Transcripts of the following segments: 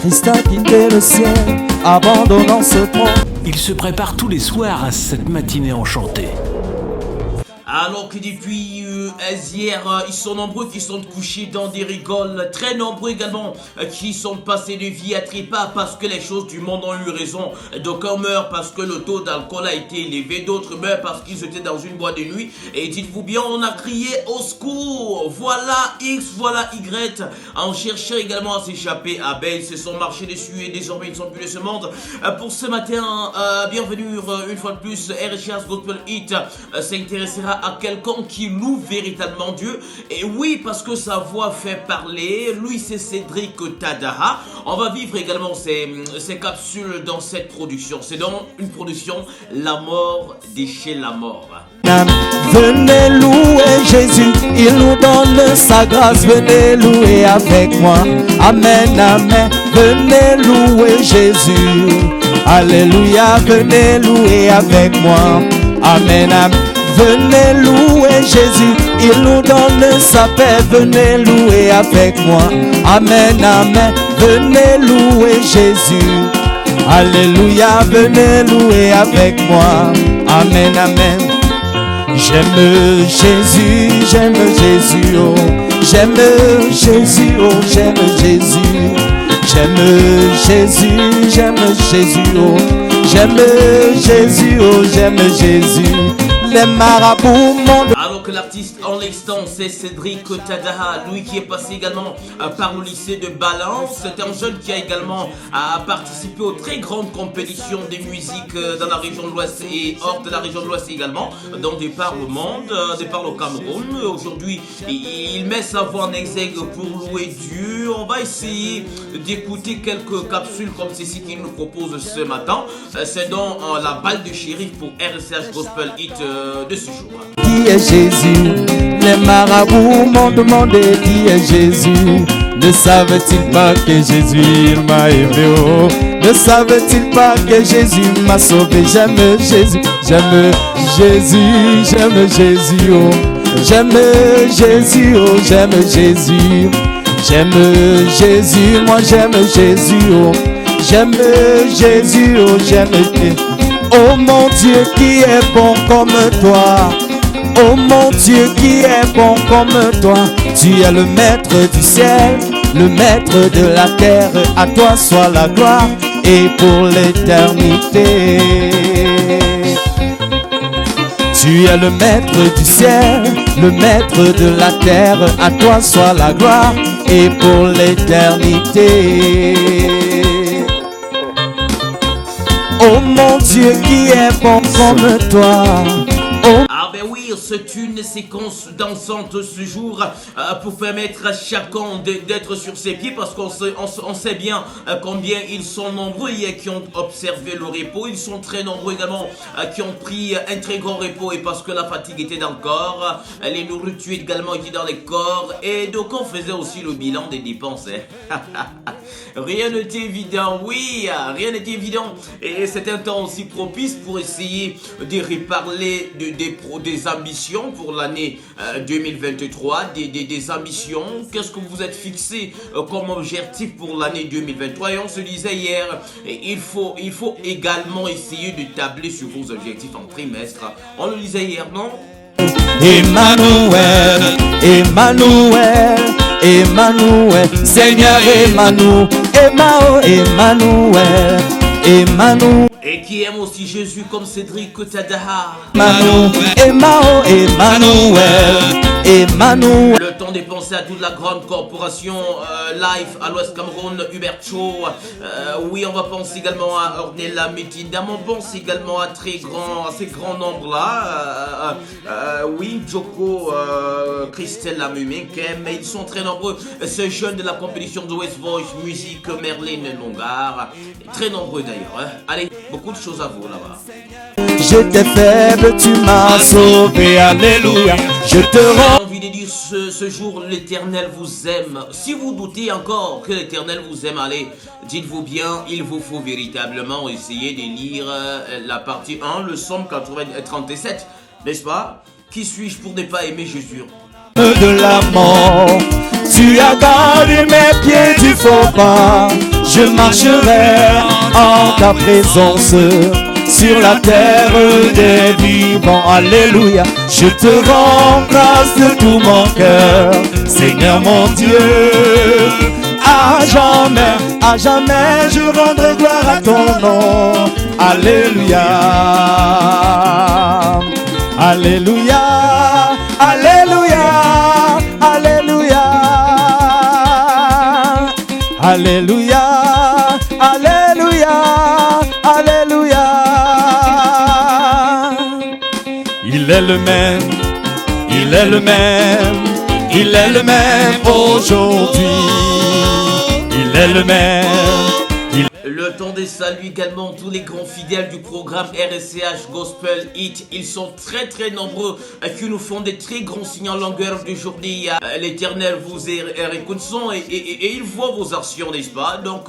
Christ a quitté le ciel, abandonnant ce trône. Il se prépare tous les soirs à cette matinée enchantée. Alors que depuis hier, ils sont nombreux qui sont couchés dans des rigoles, très nombreux également qui sont passés de vie à trépas parce que les choses du monde ont eu raison. D'aucuns meurent parce que le taux d'alcool a été élevé, d'autres meurent parce qu'ils étaient dans une boîte de nuit. Et dites-vous bien, on a crié au secours. Voilà X, voilà Y, en cherchant également à s'échapper. Abel se sont marchés dessus et désormais ils ne sont plus de ce monde. Pour ce matin, bienvenue une fois de plus, RHS Gospel Hit s'intéressera à quelqu'un qui loue véritablement Dieu. Et oui, parce que sa voix fait parler. Lui, c'est Cédric Tadaha. On va vivre également ces capsules dans cette production. C'est donc une production La Mort de chez La Mort. Venez louer Jésus, il nous donne sa grâce. Venez louer avec moi. Amen, amen. Venez louer Jésus. Alléluia, venez louer avec moi. Amen, amen. Venez louer Jésus, il nous donne sa paix. Venez louer avec moi. Amen, amen. Venez louer Jésus. Alléluia, venez louer avec moi. Amen, amen. J'aime Jésus, oh. J'aime Jésus, oh, j'aime Jésus. J'aime Jésus, oh. J'aime Jésus, oh, j'aime Jésus. Les marabouts montent. Alors que l'artiste en l'instant c'est Cédric Tadaha, lui qui est passé également par le lycée de Balance. C'est un jeune qui a également participé aux très grandes compétitions de musique dans la région de l'Ouest et hors de la région de l'Ouest également, dans des parts au monde, des parts au Cameroun. Aujourd'hui, il met sa voix en exergue pour louer Dieu. On va essayer d'écouter quelques capsules comme ceci qu'il nous propose ce matin. C'est donc la balle de shérif pour RCH Gospel Hit de ce jour. Qui est Jésus? Les marabouts m'ont demandé qui est Jésus. Ne savent-ils pas que Jésus m'a aimé, oh? Ne savent-ils pas que Jésus m'a sauvé? J'aime Jésus, j'aime Jésus, j'aime Jésus, oh. J'aime Jésus, oh, j'aime Jésus. J'aime Jésus, moi j'aime Jésus, oh. J'aime Jésus, oh, j'aime Jésus. Oh mon Dieu qui est bon comme toi. Oh mon Dieu qui est bon comme toi. Tu es le maître du ciel, le maître de la terre. À toi soit la gloire et pour l'éternité. Tu es le maître du ciel, le maître de la terre. À toi soit la gloire et pour l'éternité. Oh mon Dieu qui est bon comme toi. Oh. Ah ben oui, c'est une séquence dansante ce jour pour permettre à chacun d'être sur ses pieds parce qu'on sait bien combien ils sont nombreux hier qui ont observé le repos. Ils sont très nombreux également qui ont pris un très grand repos et parce que la fatigue était dans le corps, les nourritures également étaient dans les corps et donc on faisait aussi le bilan des dépenses. Rien n'était évident, oui, rien n'était évident et c'est un temps aussi propice pour essayer de reparler des ambitions pour l'année 2023, des ambitions. Qu'est-ce que vous êtes fixé comme objectif pour l'année 2023? Et on se disait hier, il faut également essayer de tabler sur vos objectifs en trimestre. On le disait hier, non? Emmanuel, Emmanuel, Emmanuel, Seigneur Emmanuel, Emmanuel, Emmanuel. Et qui aime aussi Jésus comme Cédric Tadaha. Emmanuel. Le temps de penser à toute la grande corporation Life à l'Ouest Cameroun, Hubert Cho. Oui, on va penser également à Ornella Metinda. On pense également à ces grands nombres-là. Oui, Joko, Christelle Lamumenke, mais ils sont très nombreux. Ces jeunes de la compétition de West Voice Music, Merlin Longar. Très nombreux d'ailleurs. Hein. Allez, beaucoup de choses à vous là-bas. J'étais faible, tu m'as sauvé, alléluia. Je te rends. J'ai envie de dire ce jour, l'Éternel vous aime. Si vous doutez encore que l'Éternel vous aime, allez, dites-vous bien, il vous faut véritablement essayer de lire la partie 1, le Psaume 37, n'est-ce pas? Qui suis-je pour ne pas aimer Jésus? De la mort, tu as gardé mes pieds du faux pas. Je marcherai en ta présence sur la terre des vivants. Alléluia. Je te rends grâce de tout mon cœur, Seigneur mon Dieu. À jamais je rendrai gloire à ton nom. Alléluia. Alléluia. Alléluia. Alléluia. Alléluia. Alléluia. Alléluia. Il est le même, il est le même, il est le même aujourd'hui. Il est le même. Le temps des saluts également tous les grands fidèles du programme RSCH Gospel Hit. Ils sont très nombreux qui nous font des très grands signes en longueur de journée. L'Éternel vous est reconnaissant et il voit vos actions, n'est-ce pas? Donc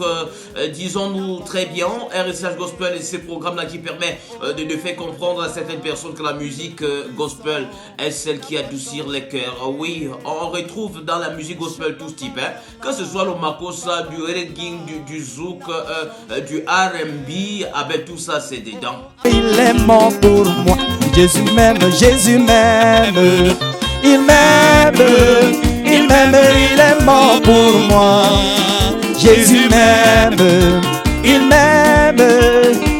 disons-nous très bien, RSCH Gospel est ce programme-là qui permet de faire comprendre à certaines personnes que la musique gospel est celle qui adoucit les cœurs. Oui, on retrouve dans la musique gospel tout ce type, hein? Que ce soit le makossa, du reggae, du zouk, du R&B, avec tout ça c'est dedans. Il est mort pour moi, Jésus m'aime, Jésus m'aime. Il m'aime, il m'aime, il est mort pour moi. Jésus m'aime, il m'aime,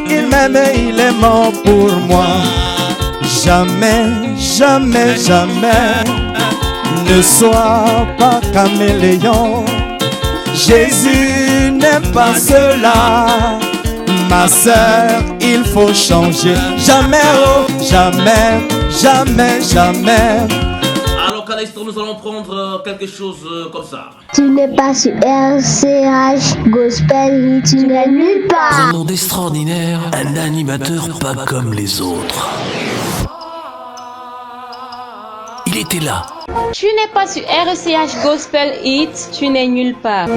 il m'aime, il est mort pour moi. Jamais, jamais, jamais ne sois pas caméléon. Jésus n'aime pas cela. Ma sœur, il faut changer. Jamais, oh, jamais, jamais, jamais. Alors qu'à l'instant nous allons prendre quelque chose comme ça. Tu n'es pas sur RCH Gospel, tu n'es nulle part. Un monde extraordinaire, un animateur pas comme les autres. Il était là. Tu n'es pas sur RCH Gospel Hit, tu n'es nulle part.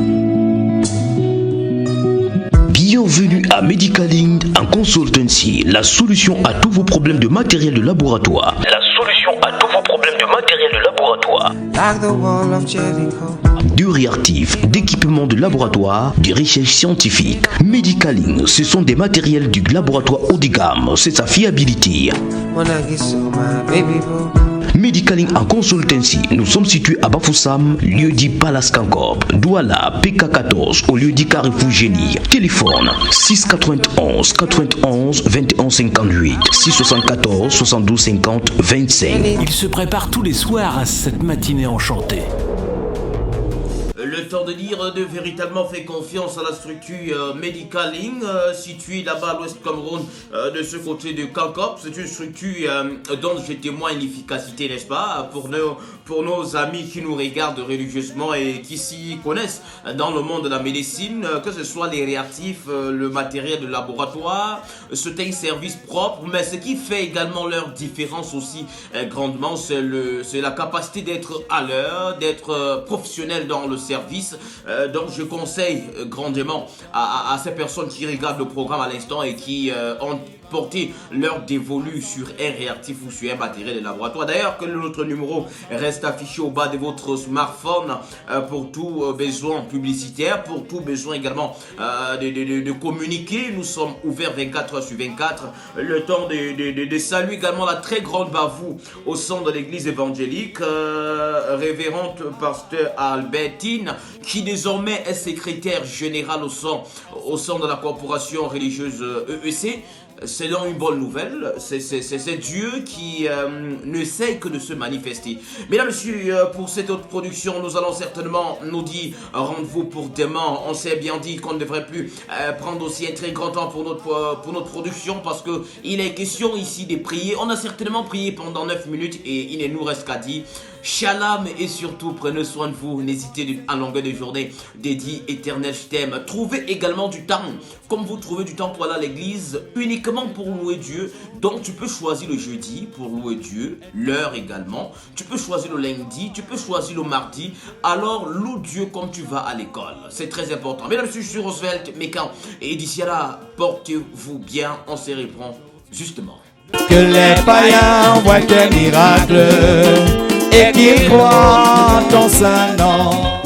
Bienvenue à Medicaling en consultancy, la solution à tous vos problèmes de matériel de laboratoire. La solution à tous vos problèmes de matériel de laboratoire. De réactifs, d'équipements de laboratoire, de recherche scientifique. Medicaling, ce sont des matériels du laboratoire haut de gamme, c'est sa fiabilité. Medicaling en consultancy, nous sommes situés à Bafoussam, lieu dit Palace Cancor, Douala, PK14, au lieu dit Carrefour Génie. Téléphone 691 91 21 58 674 72 50 25. Il se prépare tous les soirs à cette matinée enchantée. Le temps de dire de véritablement faire confiance à la structure Medicaling située là-bas à l'ouest Cameroun, de ce côté de Kankop. C'est une structure dont je témoigne l'efficacité, n'est-ce pas, pour nos amis qui nous regardent religieusement et qui s'y connaissent dans le monde de la médecine, que ce soit les réactifs, le matériel de laboratoire. C'est un service propre, mais ce qui fait également leur différence aussi grandement, c'est la capacité d'être à l'heure, d'être professionnel dans le service. Donc je conseille grandement à ces personnes qui regardent le programme à l'instant et qui ont porter leur dévolu sur un réactif ou sur un matériel de laboratoire. D'ailleurs, que notre numéro reste affiché au bas de votre smartphone pour tout besoin publicitaire, pour tout besoin également de communiquer. Nous sommes ouverts 24 heures sur 24. Le temps de saluer également la très grande bavoue au sein de l'église évangélique, révérende pasteur Albertine, qui désormais est secrétaire générale au sein de la corporation religieuse EEC. C'est donc une bonne nouvelle, c'est Dieu qui ne sait que de se manifester. Mesdames, messieurs, pour cette autre production, nous allons certainement nous dire rendez-vous pour demain. On s'est bien dit qu'on ne devrait plus prendre aussi un très grand temps pour notre production, parce qu'il est question ici de prier. On a certainement prié pendant 9 minutes et il ne nous reste qu'à dire Shalom, et surtout prenez soin de vous. N'hésitez en longueur de journée de dire Éternel, je t'aime. Trouvez également du temps, comme vous trouvez du temps pour aller à l'église, uniquement pour louer Dieu. Donc tu peux choisir le jeudi pour louer Dieu, l'heure également. Tu peux choisir le lundi, tu peux choisir le mardi. Alors loue Dieu comme tu vas à l'école. C'est très important. Mesdames et messieurs, je suis Roosevelt Mécan, et d'ici là, portez-vous bien. On se reprend justement. Que les païens voient tes miracles et qu'ils croient en ton Saint nom.